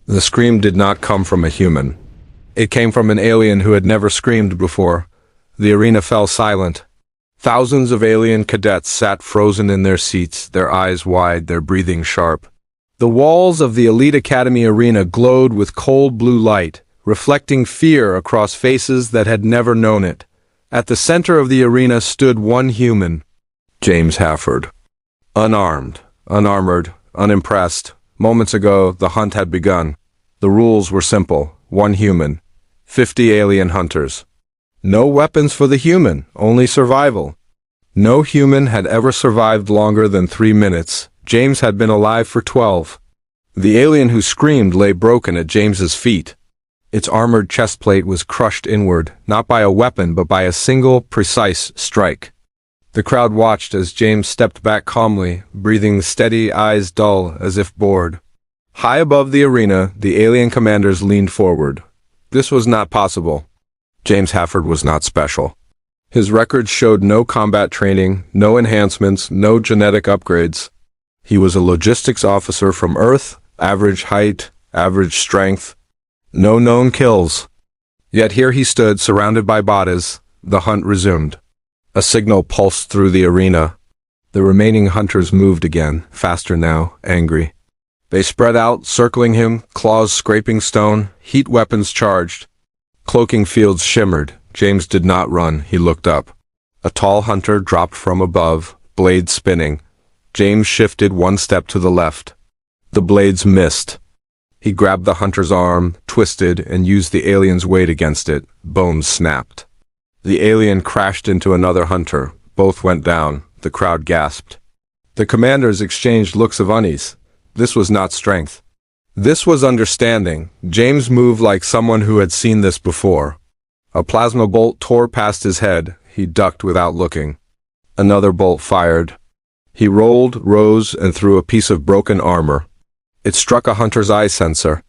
The scream did not come from a human. It came from an alien who had never screamed before. The arena fell silent. Thousands of alien cadets sat frozen in their seats, their eyes wide, their breathing sharp. The walls of the Elite Academy arena glowed with cold blue light, reflecting fear across faces that had never known it. At the center of the arena stood one human, James Hafford. Unarmed, unarmored, unimpressed. Moments ago, the hunt had begun. The rules were simple. One human, 50 alien hunters. No weapons for the human, only survival. No human had ever survived longer than 3 minutes. James had been alive for 12. The alien who screamed lay broken at James's feet. Its armored chest plate was crushed inward, not by a weapon but by a single, precise strike. The crowd watched as James stepped back calmly, breathing steady, eyes dull, as if bored. High above the arena, the alien commanders leaned forward. This was not possible. James Hafford was not special. His records showed no combat training, no enhancements, no genetic upgrades. He was a logistics officer from Earth, average height, average strength. No known kills. Yet here he stood, surrounded by bodies. The hunt resumed. A signal pulsed through the arena. The remaining hunters moved again, faster now, angry. They spread out, circling him, claws scraping stone, heat weapons charged. Cloaking fields shimmered. James did not run, he looked up. A tall hunter dropped from above, blades spinning. James shifted one step to the left. The blades missed. He grabbed the hunter's arm, twisted, and used the alien's weight against it. Bones snapped. The alien crashed into another hunter. Both went down. The crowd gasped. The commanders exchanged looks of unease. This was not strength. This was understanding. James moved like someone who had seen this before. A plasma bolt tore past his head. He ducked without looking. Another bolt fired. He rolled, rose, and threw a piece of broken armor. It struck a hunter's eye sensor.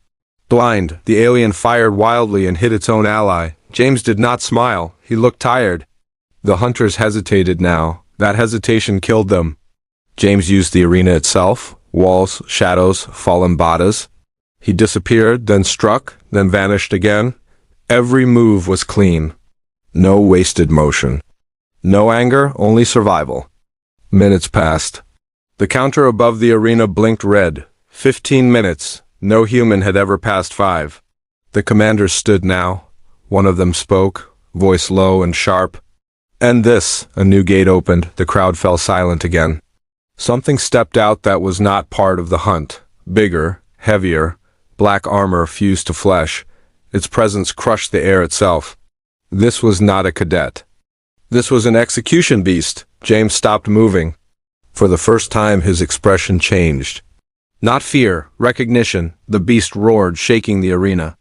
Blind, the alien fired wildly and hit its own ally. James did not smile. He looked tired. The hunters hesitated now. That hesitation killed them. James used the arena itself. Walls, shadows, fallen bodies. He disappeared, then struck, then vanished again. Every move was clean. No wasted motion. No anger, only survival. Minutes passed. The counter above the arena blinked red. 15 minutes. No human had ever passed 5. The commanders stood now. One of them spoke, voice low and sharp. "End this." A new gate opened. The crowd fell silent again. Something stepped out that was not part of the hunt. Bigger, heavier, black armor fused to flesh. Its presence crushed the air itself. This was not a cadet. This was an execution beast. James stopped moving. For the first time, his expression changed. Not fear, recognition. The beast roared, shaking the arena.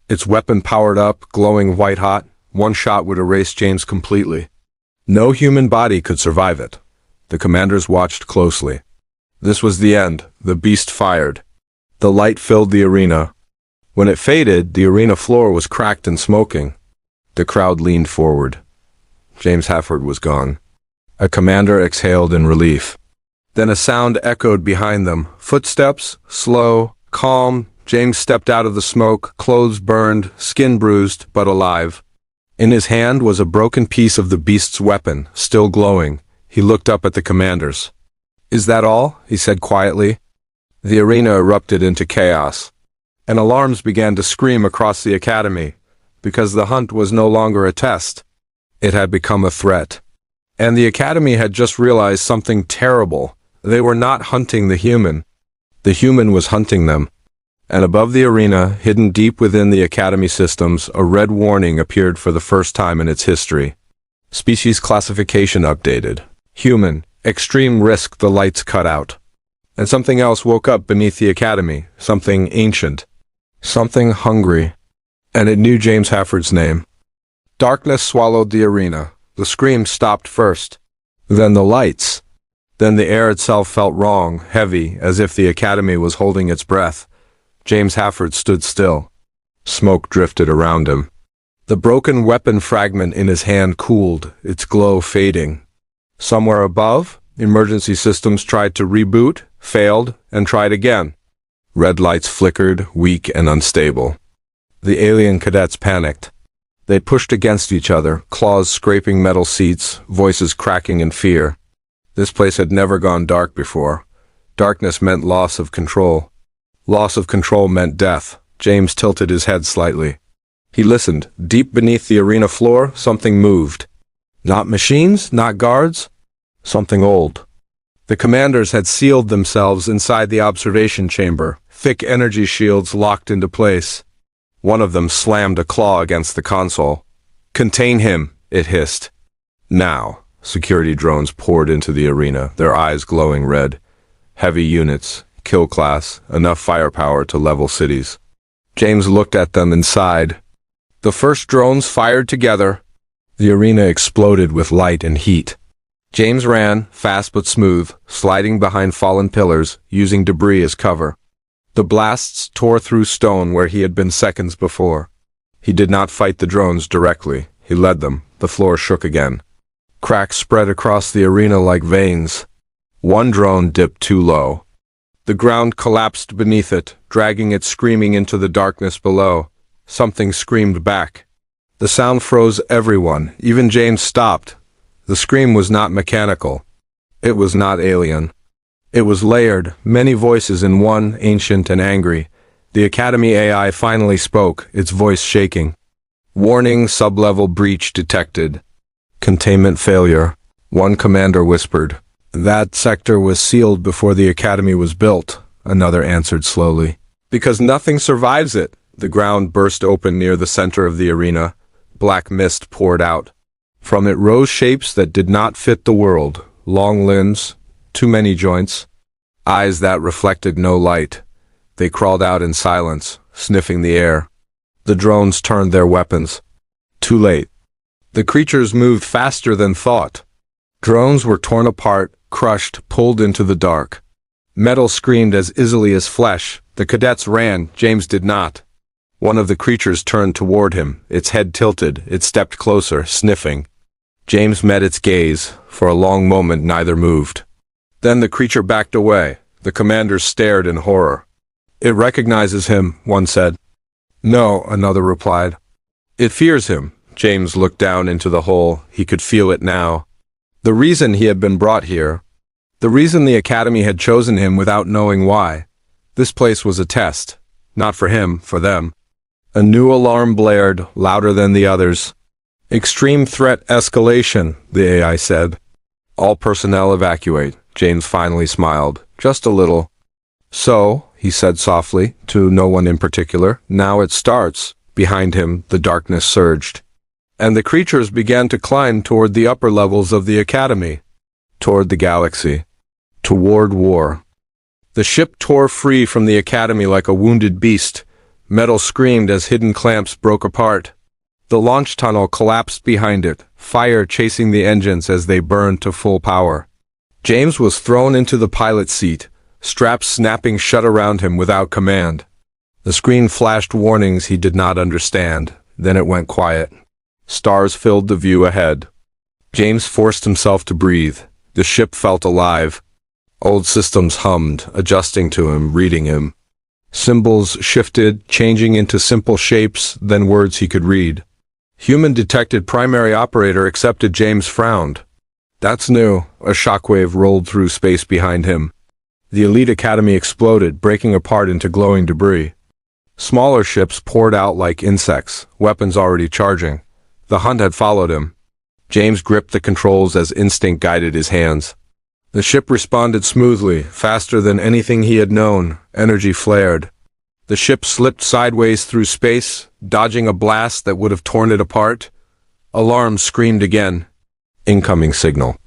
Its weapon powered up, glowing white-hot. One shot would erase James completely. No human body could survive it. The commanders watched closely. This was the end. The beast fired. The light filled the arena. When it faded, the arena floor was cracked and smoking. The crowd leaned forward. James Hafford was gone. A commander exhaled in relief. Then a sound echoed behind them. Footsteps, slow, calm. James stepped out of the smoke, clothes burned, skin bruised, but alive. In his hand was a broken piece of the beast's weapon, still glowing. He looked up at the commanders. "Is that all?" he said quietly. The arena erupted into chaos, and alarms began to scream across the academy, because the hunt was no longer a test. It had become a threat. And the academy had just realized something terrible. They were not hunting the human. The human was hunting them. And above the arena, hidden deep within the academy systems, a red warning appeared for the first time in its history. Species classification updated. Human. Extreme risk. The lights cut out. And something else woke up beneath the academy. Something ancient. Something hungry. And it knew James Hafford's name. Darkness swallowed the arena. The scream stopped first. Then the lights. Then the air itself felt wrong, heavy, as if the academy was holding its breath. James Hafford stood still. Smoke drifted around him. The broken weapon fragment in his hand cooled, its glow fading. Somewhere above, emergency systems tried to reboot, failed, and tried again. Red lights flickered, weak and unstable. The alien cadets panicked. They pushed against each other, claws scraping metal seats, voices cracking in fear. This place had never gone dark before. Darkness meant loss of control. Loss of control meant death. James tilted his head slightly. He listened. Deep beneath the arena floor, something moved. Not machines, not guards. Something old. The commanders had sealed themselves inside the observation chamber, thick energy shields locked into place. One of them slammed a claw against the console. "Contain him," it hissed. Now, security drones poured into the arena, their eyes glowing red. Heavy units, kill class, enough firepower to level cities. James looked at them and sighed. The first drones fired together. The arena exploded with light and heat. James ran, fast but smooth, sliding behind fallen pillars, using debris as cover. The blasts tore through stone where he had been seconds before. He did not fight the drones directly. He led them. The floor shook again. Cracks spread across the arena like veins. One drone dipped too low. The ground collapsed beneath it, dragging it screaming into the darkness below. Something screamed back. The sound froze everyone. Even James stopped. The scream was not mechanical. It was not alien. It was layered, many voices in one, ancient and angry. The Academy AI finally spoke, its voice shaking. Warning, sub-level breach detected. Containment failure. One commander whispered. That sector was sealed before the Academy was built, another answered slowly. Because nothing survives it. The ground burst open near the center of the arena. Black mist poured out. From it rose shapes that did not fit the world. Long limbs, too many joints, eyes that reflected no light. They crawled out in silence, sniffing the air. The drones turned their weapons. Too late. The creatures moved faster than thought. Drones were torn apart, crushed, pulled into the dark. Metal screamed as easily as flesh. The cadets ran, James did not. One of the creatures turned toward him, its head tilted, it stepped closer, sniffing. James met its gaze. For a long moment neither moved. Then the creature backed away. The commanders stared in horror. It recognizes him, one said. No, another replied. It fears him. James looked down into the hole. He could feel it now. The reason he had been brought here. The reason the Academy had chosen him without knowing why. This place was a test. Not for him, for them. A new alarm blared, louder than the others. Extreme threat escalation, the AI said. All personnel evacuate. James finally smiled. Just a little. So, he said softly, to no one in particular, now it starts. Behind him, the darkness surged. And the creatures began to climb toward the upper levels of the Academy. Toward the galaxy. Toward war. The ship tore free from the Academy like a wounded beast. Metal screamed as hidden clamps broke apart. The launch tunnel collapsed behind it, fire chasing the engines as they burned to full power. James was thrown into the pilot's seat, straps snapping shut around him without command. The screen flashed warnings he did not understand, then it went quiet. Stars filled the view ahead. James forced himself to breathe. The ship felt alive. Old systems hummed, adjusting to him, reading him. Symbols shifted, changing into simple shapes, then words he could read. Human detected primary operator accepted. James frowned. That's new. A shockwave rolled through space behind him. The elite academy exploded, breaking apart into glowing debris. Smaller ships poured out like insects, weapons already charging. The hunt had followed him. James gripped the controls as instinct guided his hands. The ship responded smoothly, faster than anything he had known. Energy flared. The ship slipped sideways through space, dodging a blast that would have torn it apart. Alarms screamed again. Incoming signal.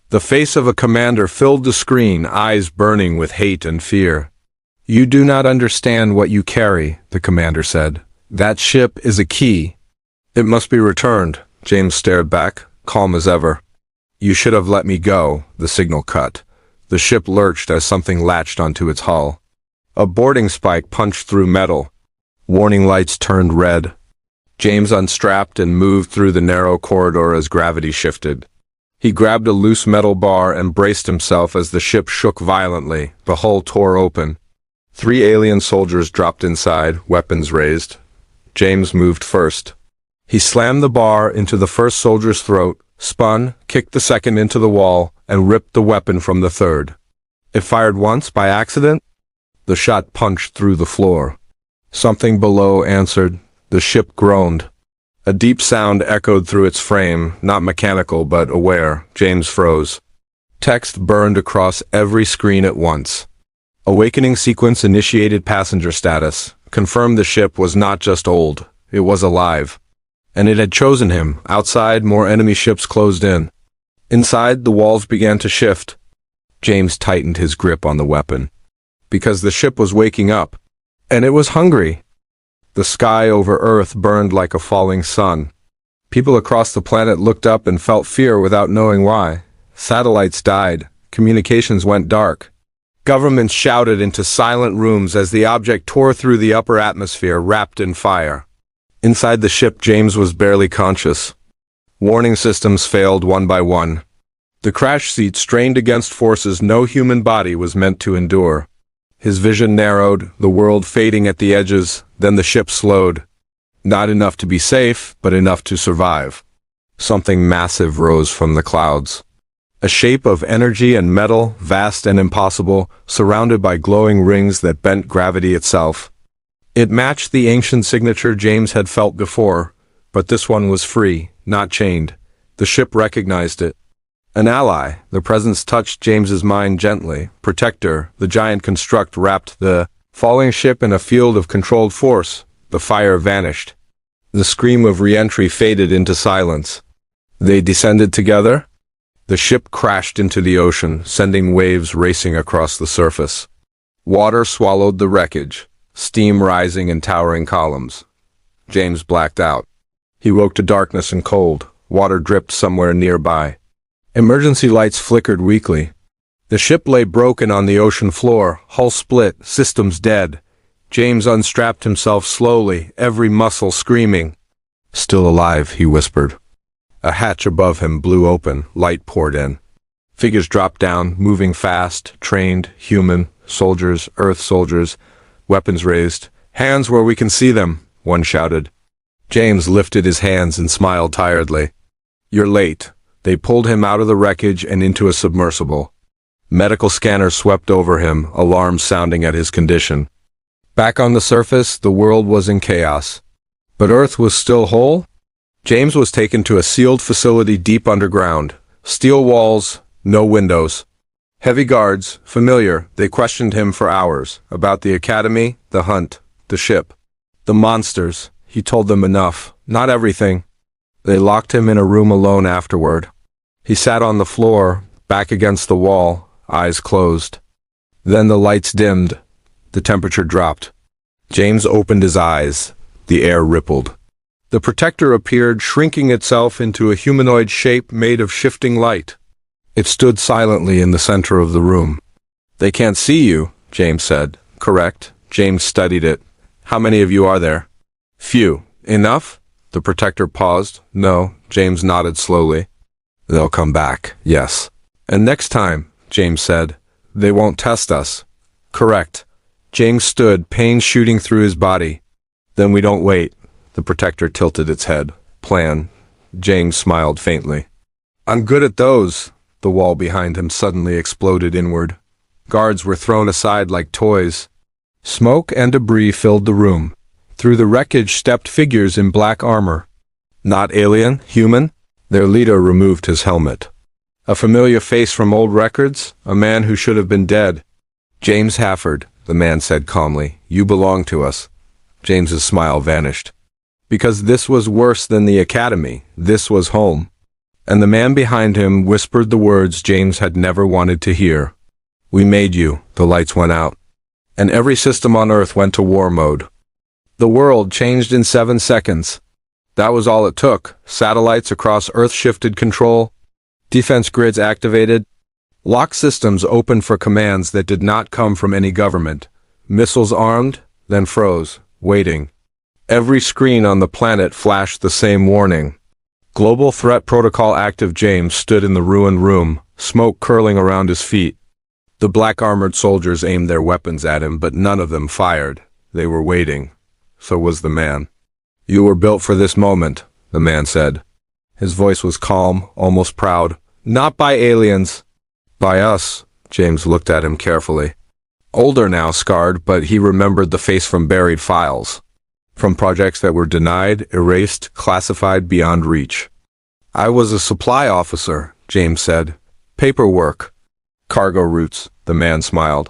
The face of a commander filled the screen, eyes burning with hate and fear. You do not understand what you carry, the commander said. That ship is a key. It must be returned. James stared back, calm as ever. You should have let me go, the signal cut. The ship lurched as something latched onto its hull. A boarding spike punched through metal. Warning lights turned red. James unstrapped and moved through the narrow corridor as gravity shifted. He grabbed a loose metal bar and braced himself as the ship shook violently. The hull tore open. 3 alien soldiers dropped inside, weapons raised. James moved first. He slammed the bar into the first soldier's throat, spun, kicked the second into the wall, and ripped the weapon from the third. It fired once by accident. The shot punched through the floor. Something below answered. The ship groaned. A deep sound echoed through its frame, not mechanical but aware. James froze. Text burned across every screen at once. Awakening sequence initiated passenger status. Confirmed the ship was not just old, it was alive. And it had chosen him. Outside, more enemy ships closed in. Inside, the walls began to shift. James tightened his grip on the weapon. Because the ship was waking up. And it was hungry. The sky over Earth burned like a falling sun. People across the planet looked up and felt fear without knowing why. Satellites died. Communications went dark. Governments shouted into silent rooms as the object tore through the upper atmosphere, wrapped in fire. Inside the ship, James was barely conscious. Warning systems failed one by one. The crash seat strained against forces no human body was meant to endure. His vision narrowed, the world fading at the edges, then the ship slowed. Not enough to be safe, but enough to survive. Something massive rose from the clouds. A shape of energy and metal, vast and impossible, surrounded by glowing rings that bent gravity itself. It matched the ancient signature James had felt before, but this one was free, not chained. The ship recognized it. An ally, the presence touched James's mind gently. Protector, the giant construct wrapped the falling ship in a field of controlled force. The fire vanished. The scream of re-entry faded into silence. They descended together. The ship crashed into the ocean, sending waves racing across the surface. Water swallowed the wreckage, steam rising in towering columns. James blacked out. He woke to darkness and cold. Water dripped somewhere nearby. Emergency lights flickered weakly. The ship lay broken on the ocean floor, hull split, systems dead. James unstrapped himself slowly, every muscle screaming. Still alive, he whispered. A hatch above him blew open, light poured in. Figures dropped down, moving fast, trained, human, soldiers, Earth soldiers, weapons raised. Hands where we can see them, one shouted. James lifted his hands and smiled tiredly. You're late. They pulled him out of the wreckage and into a submersible. Medical scanners swept over him, alarms sounding at his condition. Back on the surface, the world was in chaos. But Earth was still whole? James was taken to a sealed facility deep underground. Steel walls, no windows. Heavy guards, familiar, they questioned him for hours. About the academy, the hunt, the ship. The monsters, he told them enough, not everything. They locked him in a room alone afterward. He sat on the floor, back against the wall, eyes closed. Then the lights dimmed. The temperature dropped. James opened his eyes. The air rippled. The protector appeared, shrinking itself into a humanoid shape made of shifting light. It stood silently in the center of the room. They can't see you, James said. Correct. James studied it. How many of you are there? Few. Enough? The protector paused. No, James nodded slowly. They'll come back, yes. And next time, James said, they won't test us. Correct. James stood, pain shooting through his body. Then we don't wait. The protector tilted its head. Plan. James smiled faintly. I'm good at those. The wall behind him suddenly exploded inward. Guards were thrown aside like toys. Smoke and debris filled the room. Through the wreckage stepped figures in black armor. Not alien, human. Their leader removed his helmet. A familiar face from old records, a man who should have been dead. James Hafford, the man said calmly, you belong to us. James's smile vanished. Because this was worse than the academy, this was home. And the man behind him whispered the words James had never wanted to hear. We made you. The lights went out. And every system on Earth went to war mode. The world changed in 7 seconds. That was all it took. Satellites across Earth shifted control. Defense grids activated. Lock systems opened for commands that did not come from any government. Missiles armed, then froze, waiting. Every screen on the planet flashed the same warning. Global Threat Protocol active. James stood in the ruined room, smoke curling around his feet. The black-armored soldiers aimed their weapons at him, but none of them fired. They were waiting. So was the man. "You were built for this moment," the man said. His voice was calm, almost proud. "Not by aliens. By us." James looked at him carefully. Older now, scarred, but he remembered the face from buried files. From projects that were denied, erased, classified beyond reach. "I was a supply officer," James said. "Paperwork. Cargo routes," the man smiled.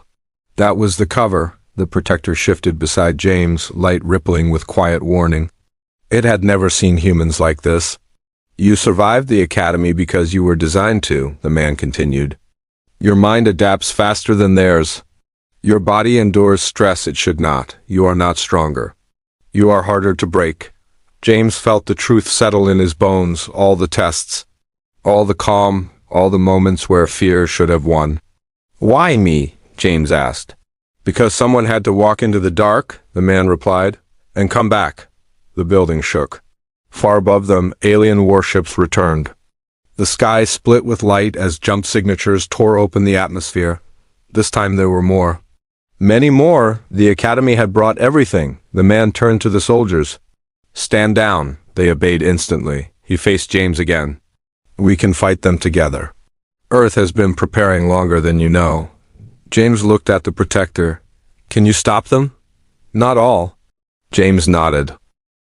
"That was the cover." The protector shifted beside James, light rippling with quiet warning. It had never seen humans like this. "You survived the academy because you were designed to," the man continued. "Your mind adapts faster than theirs. Your body endures stress it should not. You are not stronger. You are harder to break." James felt the truth settle in his bones, all the tests, all the calm, all the moments where fear should have won. "Why me?" James asked. "Because someone had to walk into the dark," the man replied, "and come back." The building shook. Far above them, alien warships returned. The sky split with light as jump signatures tore open the atmosphere. This time there were more. Many more. The academy had brought everything. The man turned to the soldiers. "Stand down." They obeyed instantly. He faced James again. "We can fight them together. Earth has been preparing longer than you know." James looked at the protector. "Can you stop them?" "Not all." James nodded.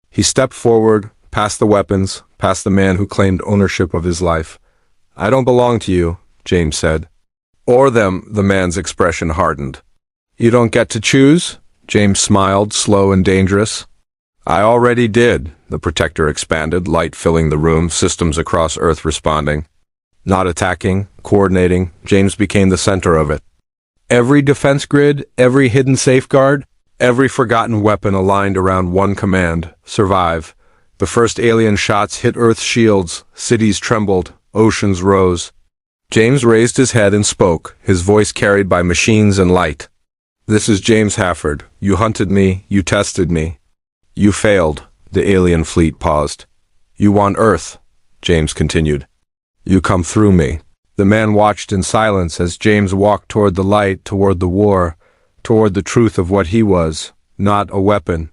He stepped forward, past the weapons, past the man who claimed ownership of his life. "I don't belong to you," James said. "Or them," the man's expression hardened. "You don't get to choose?" James smiled, slow and dangerous. "I already did," the protector expanded, light filling the room, systems across Earth responding. Not attacking, coordinating, James became the center of it. Every defense grid, every hidden safeguard, every forgotten weapon aligned around one command: survive. The first alien shots hit Earth's shields, cities trembled, oceans rose. James raised his head and spoke, his voice carried by machines and light. "This is James Hafford. You hunted me, you tested me. You failed." The alien fleet paused. "You want Earth," James continued. "You come through me." The man watched in silence as James walked toward the light, toward the war, toward the truth of what he was, not a weapon.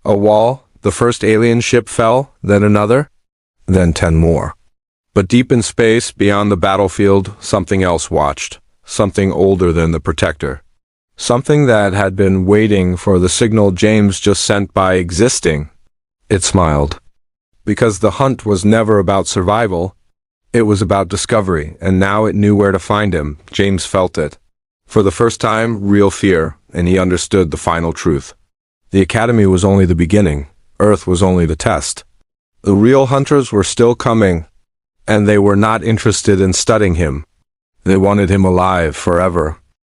A wall. The first alien ship fell, then another, then 10 more. But deep in space, beyond the battlefield, something else watched, something older than the protector. Something that had been waiting for the signal James just sent by existing. It smiled. Because the hunt was never about survival, it was about discovery, and now it knew where to find him. James felt it. For the first time, real fear, and he understood the final truth. The academy was only the beginning. Earth was only the test. The real hunters were still coming, and they were not interested in studying him. They wanted him alive forever.